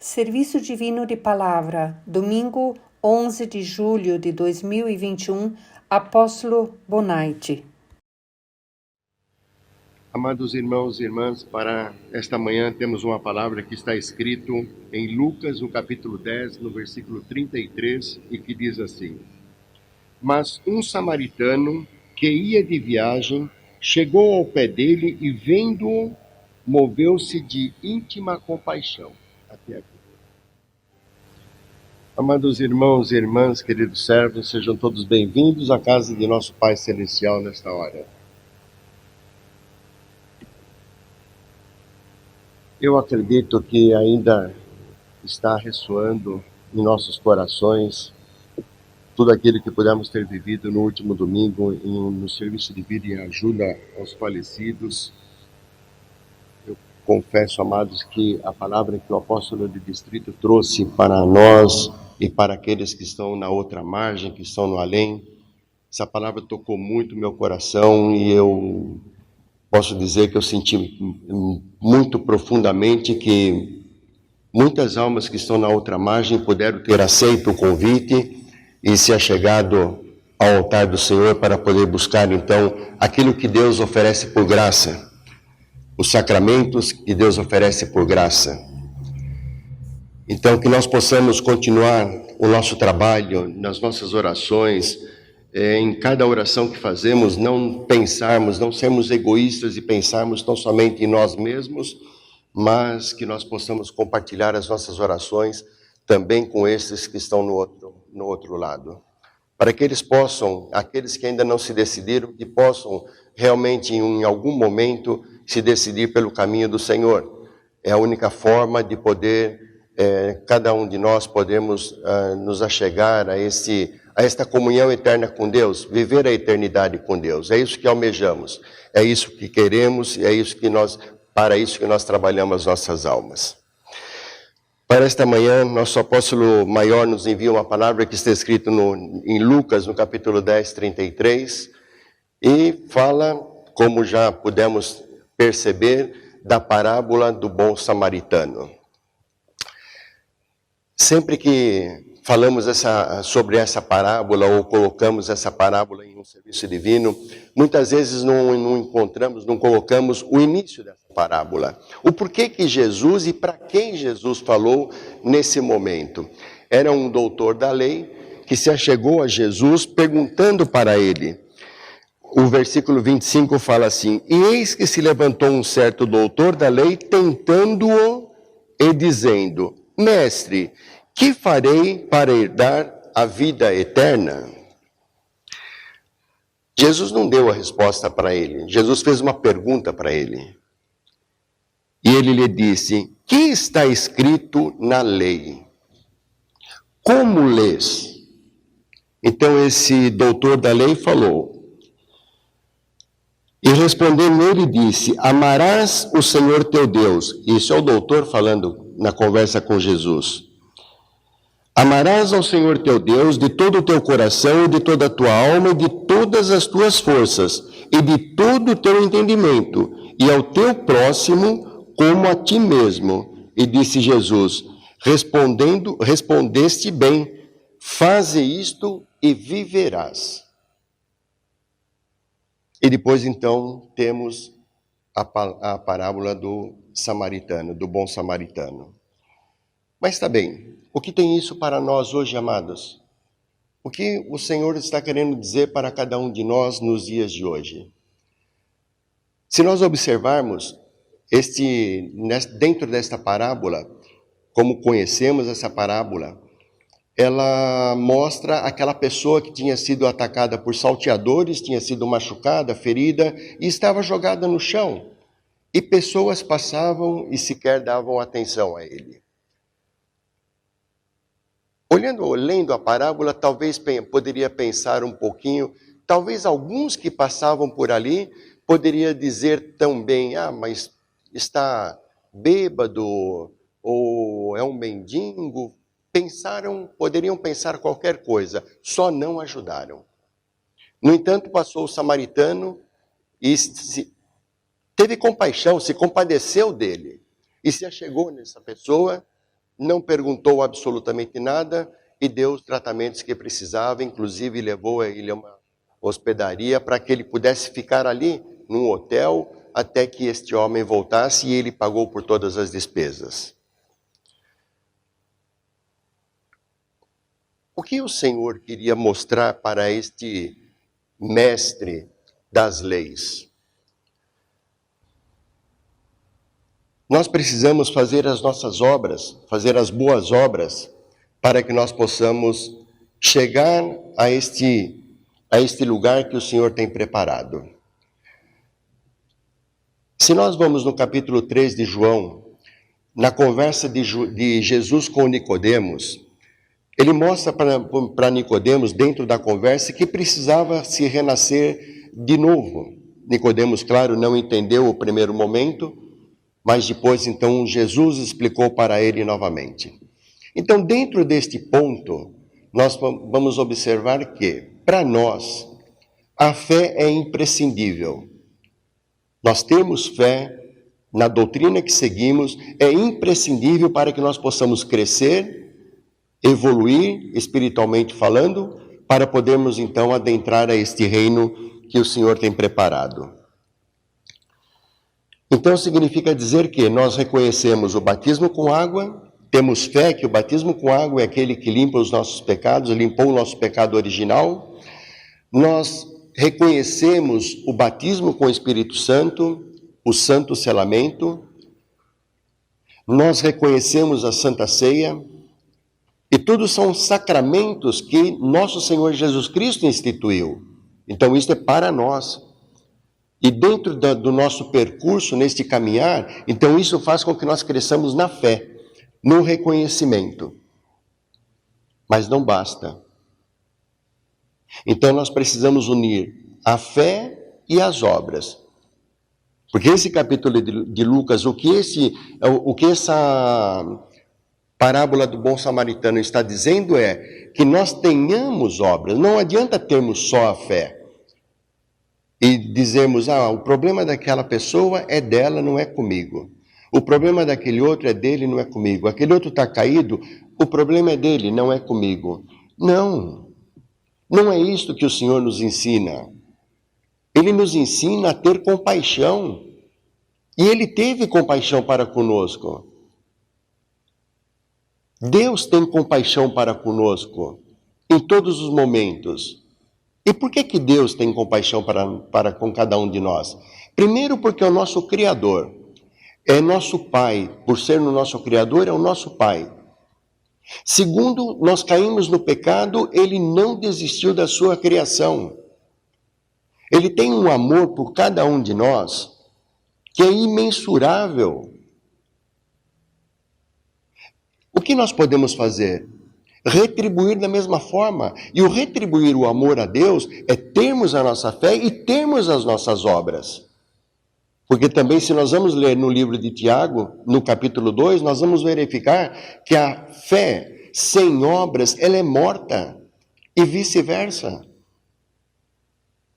Serviço Divino de Palavra, domingo 11 de julho de 2021, Apóstolo Bonaite. Amados irmãos e irmãs, para esta manhã temos uma palavra que está escrito em Lucas, no capítulo 10, no versículo 33, e que diz assim: Mas um samaritano que ia de viagem chegou ao pé dele e, vendo-o, moveu-se de íntima compaixão. Até aqui. Amados irmãos e irmãs, queridos servos, sejam todos bem-vindos à casa de nosso Pai Celestial nesta hora. Eu acredito que ainda está ressoando em nossos corações tudo aquilo que pudemos ter vivido no último domingo no serviço de vida e ajuda aos falecidos. Eu confesso, amados, que a palavra que o apóstolo de distrito trouxe para nós e para aqueles que estão na outra margem, que estão no além, essa palavra tocou muito meu coração e eu posso dizer que eu senti muito profundamente que muitas almas que estão na outra margem puderam ter aceito o convite e se achegado ao altar do Senhor para poder buscar, então, aquilo que Deus oferece por graça, os sacramentos que Deus oferece por graça. Então, que nós possamos continuar o nosso trabalho, nas nossas orações, em cada oração que fazemos, não pensarmos, não sermos egoístas e pensarmos tão somente em nós mesmos, mas que nós possamos compartilhar as nossas orações também com esses que estão no outro lado. Para que eles possam, aqueles que ainda não se decidiram, que possam realmente em algum momento se decidir pelo caminho do Senhor. É a única forma de poder, cada um de nós podemos nos achegar a esta comunhão eterna com Deus, viver a eternidade com Deus. É isso que almejamos, é isso que queremos e é isso que para isso que nós trabalhamos as nossas almas. Para esta manhã, nosso apóstolo maior nos envia uma palavra que está escrita em Lucas, no capítulo 10, 33, e fala, como já pudemos perceber, da parábola do bom samaritano. Sempre que falamos sobre essa parábola ou colocamos essa parábola em um serviço divino, muitas vezes não colocamos o início dessa parábola. O porquê que Jesus e para quem Jesus falou nesse momento. Era um doutor da lei que se achegou a Jesus perguntando para ele. O versículo 25 fala assim: E eis que se levantou um certo doutor da lei, tentando-o e dizendo: Mestre, que farei para herdar a vida eterna? Jesus não deu a resposta para ele. Jesus fez uma pergunta para ele. E ele lhe disse: Que está escrito na lei? Como lês? Então esse doutor da lei falou. E respondendo ele disse: Amarás o Senhor teu Deus. Isso é o doutor falando na conversa com Jesus. Amarás ao Senhor teu Deus de todo o teu coração, de toda a tua alma, e de todas as tuas forças, e de todo o teu entendimento, e ao teu próximo como a ti mesmo. E disse Jesus, respondeste bem, faze isto e viverás. E depois então temos a parábola do samaritano, do bom samaritano. Mas está bem, o que tem isso para nós hoje, amados? O que o Senhor está querendo dizer para cada um de nós nos dias de hoje? Se nós observarmos dentro desta parábola, como conhecemos essa parábola, ela mostra aquela pessoa que tinha sido atacada por salteadores, tinha sido machucada, ferida e estava jogada no chão. E pessoas passavam e sequer davam atenção a ele. Lendo a parábola, talvez poderia pensar um pouquinho, talvez alguns que passavam por ali poderia dizer também, mas está bêbado ou é um mendigo. Poderiam pensar qualquer coisa, só não ajudaram. No entanto, passou o samaritano e teve compaixão, se compadeceu dele e se achegou nessa pessoa, não perguntou absolutamente nada e deu os tratamentos que precisava, inclusive levou ele a uma hospedaria para que ele pudesse ficar ali num hotel até que este homem voltasse, e ele pagou por todas as despesas. O que o Senhor queria mostrar para este mestre das leis? Nós precisamos fazer as nossas obras, fazer as boas obras, para que nós possamos chegar a este lugar que o Senhor tem preparado. Se nós vamos no capítulo 3 de João, na conversa de Jesus com Nicodemos, ele mostra para Nicodemos, dentro da conversa, que precisava se renascer de novo. Nicodemos, claro, não entendeu o primeiro momento, mas depois, então, Jesus explicou para ele novamente. Então, dentro deste ponto, nós vamos observar que, para nós, a fé é imprescindível. Nós temos fé na doutrina que seguimos, é imprescindível para que nós possamos crescer, evoluir, espiritualmente falando, para podermos, então, adentrar a este reino que o Senhor tem preparado. Então, significa dizer que nós reconhecemos o batismo com água, temos fé que o batismo com água é aquele que limpa os nossos pecados, limpou o nosso pecado original. Nós reconhecemos o batismo com o Espírito Santo, o santo selamento. Nós reconhecemos a Santa Ceia. E tudo são sacramentos que nosso Senhor Jesus Cristo instituiu. Então, isso é para nós. E dentro do nosso percurso, neste caminhar, então isso faz com que nós cresçamos na fé, no reconhecimento. Mas não basta. Então nós precisamos unir a fé e as obras. Porque esse capítulo de Lucas, o que essa parábola do bom samaritano está dizendo é que nós tenhamos obras. Não adianta termos só a fé e dizermos, o problema daquela pessoa é dela, não é comigo. O problema daquele outro é dele, não é comigo. Aquele outro está caído, o problema é dele, não é comigo. Não, não é isto que o Senhor nos ensina. Ele nos ensina a ter compaixão. E Ele teve compaixão para conosco. Deus tem compaixão para conosco em todos os momentos. E por que Deus tem compaixão para com cada um de nós? Primeiro, porque é o nosso Criador. É nosso Pai. Por ser o nosso Criador, é o nosso Pai. Segundo, nós caímos no pecado, Ele não desistiu da sua criação. Ele tem um amor por cada um de nós que é imensurável. O que nós podemos fazer? Retribuir da mesma forma. E o retribuir o amor a Deus é termos a nossa fé e termos as nossas obras. Porque também, se nós vamos ler no livro de Tiago, no capítulo 2, nós vamos verificar que a fé sem obras, ela é morta. E vice-versa.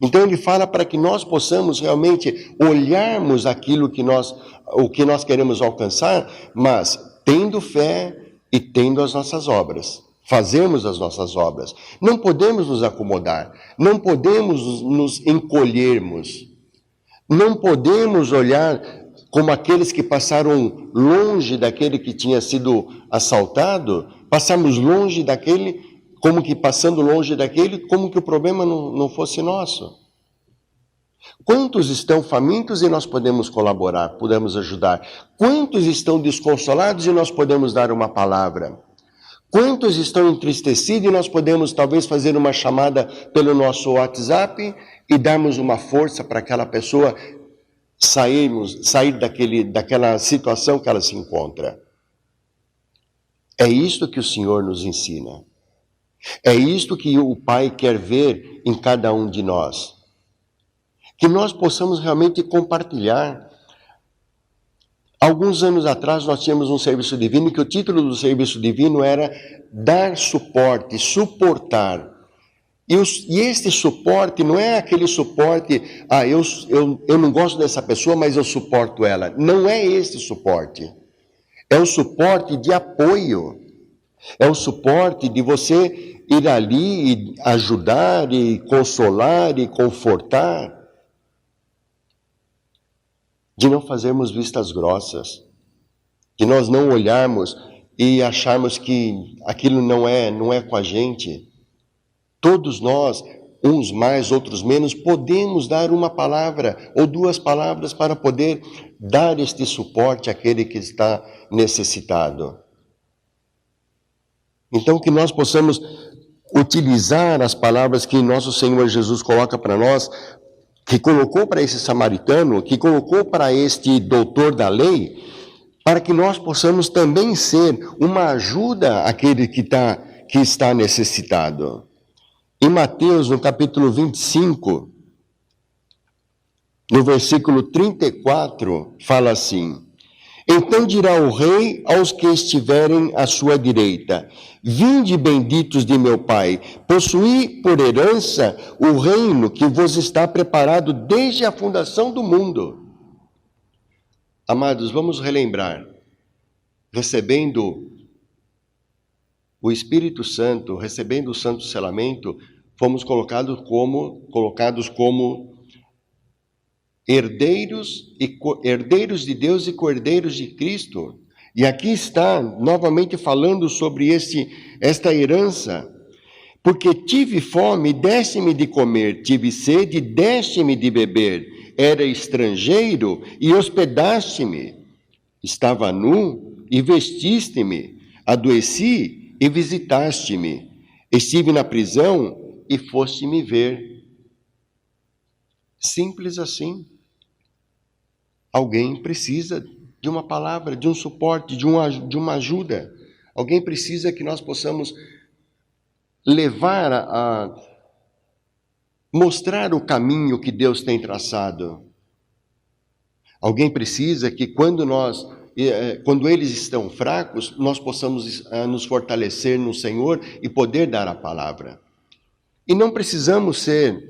Então ele fala para que nós possamos realmente olharmos o que nós queremos alcançar, mas tendo fé e tendo as nossas obras. Fazermos as nossas obras. Não podemos nos acomodar, não podemos nos encolhermos, não podemos olhar como aqueles que passaram longe daquele que tinha sido assaltado, passarmos longe daquele, como que passando longe daquele, como que o problema não fosse nosso. Quantos estão famintos e nós podemos colaborar, podemos ajudar? Quantos estão desconsolados e nós podemos dar uma palavra? Quantos estão entristecidos e nós podemos talvez fazer uma chamada pelo nosso WhatsApp e darmos uma força para aquela pessoa sair daquela situação que ela se encontra? É isto que o Senhor nos ensina. É isto que o Pai quer ver em cada um de nós. Que nós possamos realmente compartilhar. Alguns anos atrás nós tínhamos um serviço divino que o título do serviço divino era dar suporte, suportar. E este suporte não é aquele suporte, eu não gosto dessa pessoa, mas eu suporto ela. Não é este suporte. é o suporte de apoio, é o suporte de você ir ali e ajudar, e consolar, e confortar, de não fazermos vistas grossas, de nós não olharmos e acharmos que aquilo não é com a gente. Todos nós, uns mais, outros menos, podemos dar uma palavra ou duas palavras para poder dar este suporte àquele que está necessitado. Então, que nós possamos utilizar as palavras que nosso Senhor Jesus coloca para nós, que colocou para esse samaritano, que colocou para este doutor da lei, para que nós possamos também ser uma ajuda àquele que está necessitado. Em Mateus, no capítulo 25, no versículo 34, fala assim: então dirá o rei aos que estiverem à sua direita: vinde, benditos de meu Pai, possuí por herança o reino que vos está preparado desde a fundação do mundo. Amados, vamos relembrar. Recebendo o Espírito Santo, recebendo o santo selamento, fomos colocados como herdeiros de Deus e cordeiros de Cristo. E aqui está novamente falando sobre esta herança. Porque tive fome, deste-me de comer, tive sede, deste-me de beber, era estrangeiro e hospedaste-me, estava nu e vestiste-me, adoeci e visitaste-me, estive na prisão e foste me ver. Simples assim. Alguém precisa de uma palavra, de um suporte, de uma ajuda. Alguém precisa que nós possamos levar a mostrar o caminho que Deus tem traçado. Alguém precisa que quando eles estão fracos, nós possamos nos fortalecer no Senhor e poder dar a palavra. E não precisamos ser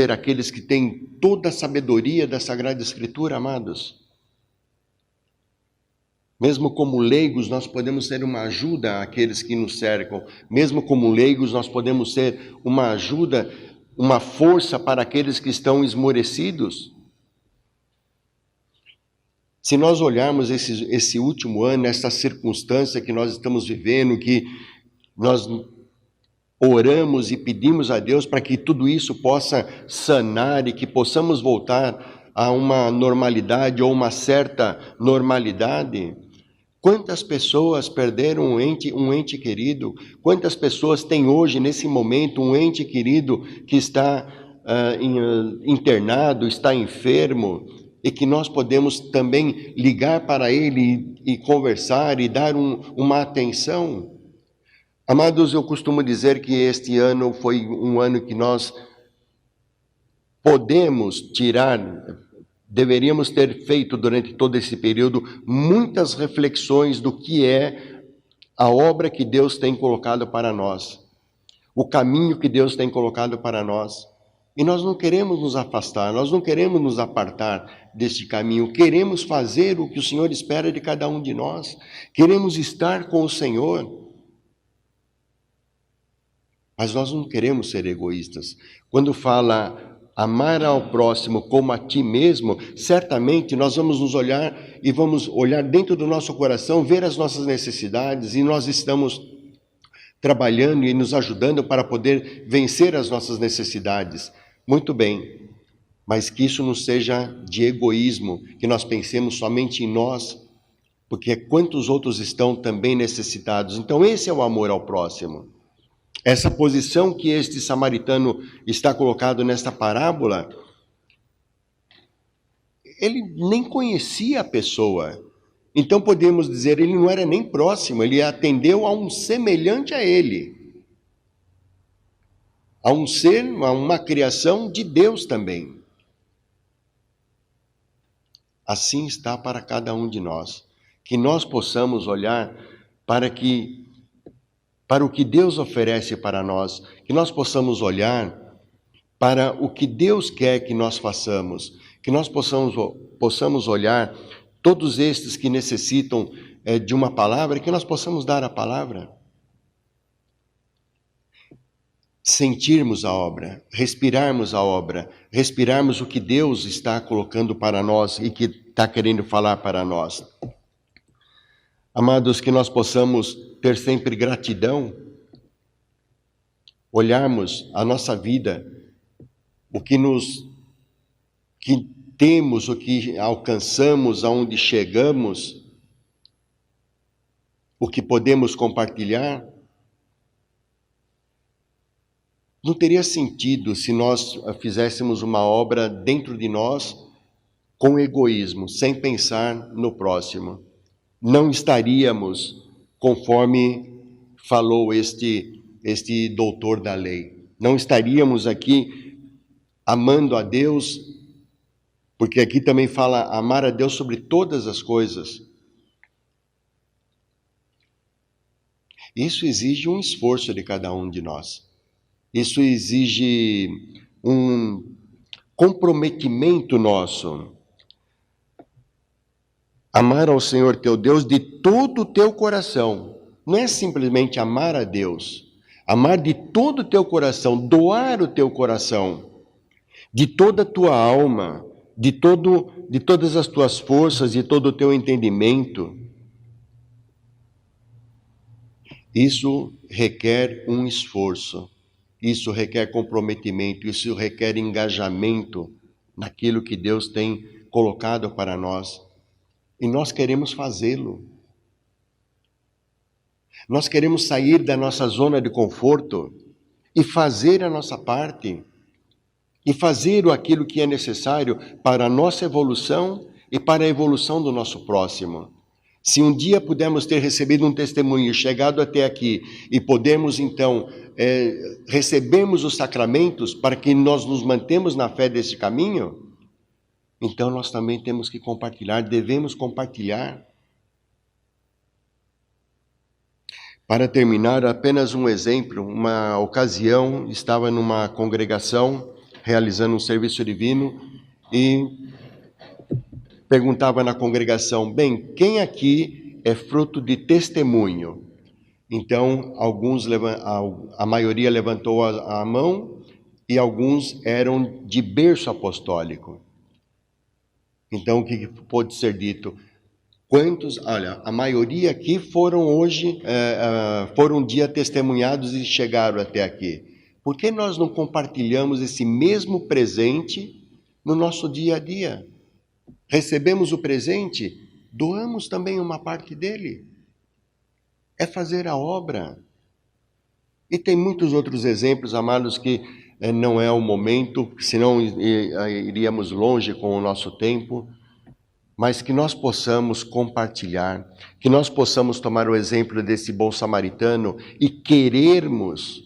aqueles que têm toda a sabedoria da Sagrada Escritura, amados. Mesmo como leigos, nós podemos ser uma ajuda àqueles que nos cercam. Mesmo como leigos, nós podemos ser uma ajuda, uma força para aqueles que estão esmorecidos. Se nós olharmos esse último ano, essa circunstância que nós estamos vivendo, que nós oramos e pedimos a Deus para que tudo isso possa sanar e que possamos voltar a uma normalidade ou uma certa normalidade. Quantas pessoas perderam um ente querido? Quantas pessoas têm hoje, nesse momento, um ente querido que está internado, está enfermo, e que nós podemos também ligar para ele e conversar e dar uma atenção? Amados, eu costumo dizer que este ano foi um ano que nós deveríamos ter feito durante todo esse período muitas reflexões do que é a obra que Deus tem colocado para nós, o caminho que Deus tem colocado para nós. E nós não queremos nos afastar, nós não queremos nos apartar deste caminho, queremos fazer o que o Senhor espera de cada um de nós, queremos estar com o Senhor. Mas nós não queremos ser egoístas. Quando fala amar ao próximo como a ti mesmo, certamente nós vamos nos olhar e vamos olhar dentro do nosso coração, ver as nossas necessidades, e nós estamos trabalhando e nos ajudando para poder vencer as nossas necessidades. Muito bem, mas que isso não seja de egoísmo, que nós pensemos somente em nós, porque quantos outros estão também necessitados. Então esse é o amor ao próximo. Essa posição que este samaritano está colocado nesta parábola, ele nem conhecia a pessoa. Então podemos dizer, ele não era nem próximo, ele atendeu a um semelhante a ele. A um ser, a uma criação de Deus também. Assim está para cada um de nós. Que nós possamos olhar para o que Deus oferece para nós, que nós possamos olhar para o que Deus quer que nós façamos, que nós possamos olhar todos estes que necessitam de uma palavra e que nós possamos dar a palavra. Sentirmos a obra, respirarmos a obra, respirarmos o que Deus está colocando para nós e que está querendo falar para nós. Amados, que nós possamos ter sempre gratidão, olharmos a nossa vida, o que temos, o que alcançamos, aonde chegamos, o que podemos compartilhar. Não teria sentido se nós fizéssemos uma obra dentro de nós com egoísmo, sem pensar no próximo. Não estaríamos conforme falou este doutor da lei. Não estaríamos aqui amando a Deus, porque aqui também fala amar a Deus sobre todas as coisas. Isso exige um esforço de cada um de nós. Isso exige um comprometimento nosso. Amar ao Senhor teu Deus de todo o teu coração. Não é simplesmente amar a Deus. Amar de todo o teu coração, doar o teu coração, de toda a tua alma, de todas as tuas forças, de todo o teu entendimento. Isso requer um esforço. Isso requer comprometimento, isso requer engajamento naquilo que Deus tem colocado para nós. E nós queremos fazê-lo. Nós queremos sair da nossa zona de conforto e fazer a nossa parte. E fazer aquilo que é necessário para a nossa evolução e para a evolução do nosso próximo. Se um dia pudermos ter recebido um testemunho, chegado até aqui, e podemos então recebermos os sacramentos para que nós nos mantemos na fé desse caminho, então nós também temos que compartilhar, devemos compartilhar. Para terminar, apenas um exemplo. Uma ocasião, estava numa congregação, realizando um serviço divino, e perguntava na congregação, bem, quem aqui é fruto de testemunho? Então, a maioria levantou a mão e alguns eram de berço apostólico. Então, o que pode ser dito? Olha, a maioria aqui foram um dia testemunhados e chegaram até aqui. Por que nós não compartilhamos esse mesmo presente no nosso dia a dia? Recebemos o presente, doamos também uma parte dele. É fazer a obra. E tem muitos outros exemplos, amados, que não é o momento, senão iríamos longe com o nosso tempo, mas que nós possamos compartilhar, que nós possamos tomar o exemplo desse bom samaritano e querermos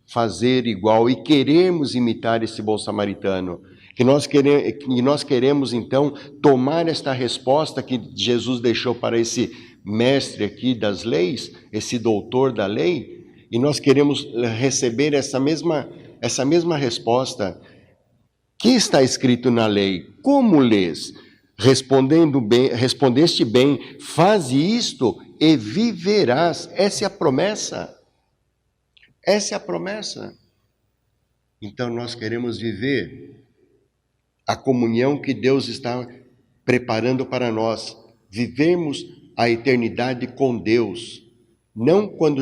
fazer igual e querermos imitar esse bom samaritano. Que nós queremos, então, tomar esta resposta que Jesus deixou para esse mestre aqui das leis, esse doutor da lei, e nós queremos receber essa mesma resposta. Que está escrito na lei? Como lês? Respondeste bem, faze isto e viverás. Essa é a promessa. Essa é a promessa. Então nós queremos viver a comunhão que Deus está preparando para nós. Vivemos a eternidade com Deus. Não quando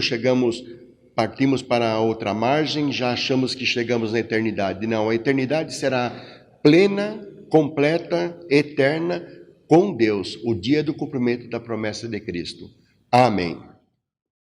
partimos para a outra margem, já achamos que chegamos na eternidade. Não, a eternidade será plena, completa, eterna com Deus, o dia do cumprimento da promessa de Cristo. Amém.